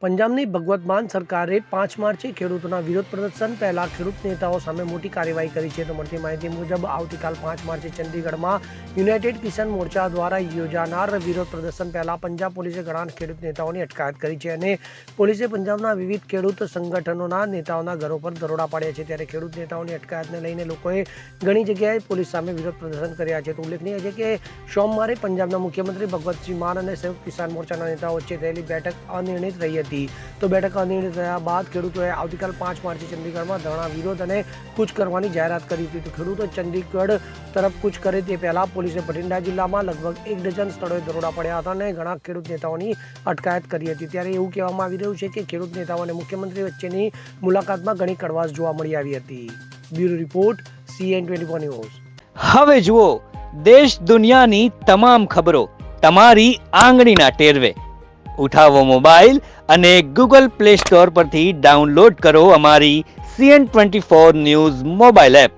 પંજાબની ભગવત માન સરકારે 5 માર્ચે ખેડૂતોના વિરોધ પ્રદર્શન પહેલા ખેડૂત નેતાઓ સામે મોટી કાર્યવાહી કરી છે. તો મળતી માહિતી મુજબ આવતીકાલ 5 માર્ચે ચંદીગઢમાં યુનાઇટેડ કિસાન મોરચા દ્વારા યોજાનાર વિરોધ પ્રદર્શન પહેલા પંજાબ પોલીસે ઘણા ખેડૂત નેતાઓની અટકાયત કરી છે અને પોલીસે પંજાબના વિવિધ ખેડૂત સંગઠનોના નેતાઓના ઘરો પર દરોડા પાડ્યા છે. ત્યારે ખેડૂત નેતાઓની અટકાયતને લઈને લોકોએ ઘણી જગ્યાએ પોલીસ સામે વિરોધ પ્રદર્શન કર્યા છે. તો ઉલ્લેખનીય છે કે સોમવારે પંજાબના મુખ્યમંત્રી ભગવતસિંહ માન અને સંયુક્ત કિસાન મોરચાના નેતાઓ વચ્ચે થયેલી બેઠક અનિર્ણિત રહી હતી. તો બેઠક અનિર્ણિત થયા બાદ ખેડૂતોએ આવતીકાલ 5 માર્ચે ચંદીગઢમાં ધરણા વિરોધ અને કૂચ કરવાની જાહેરાત કરી હતી. તો ખેડૂતો ચંદીગઢ તરફ કૂચ કરે તે પહેલા પોલીસે બઠિંડા જિલ્લામાં લગભગ 1 ડઝન સ્થળોએ દરોડા પાડ્યા હતા અને ઘણા ખેડૂત નેતાઓની અટકાયત કરી હતી. ત્યારે એવું કહેવામાં આવી રહ્યું છે કે ખેડૂત નેતાઓ અને મુખ્યમંત્રી વચ્ચેની મુલાકાતમાં ઘણી કડવાશ જોવા મળી આવી હતી. Bureau report CN24 news. હવે જુઓ દેશ દુનિયાની તમામ ખબરો તમારી આંગળીના ટેરવે. ઉઠાવો મોબાઈલ અને Google Play Store પરથી ડાઉનલોડ કરો અમારી CN24 ન્યૂઝ મોબાઈલ એપ.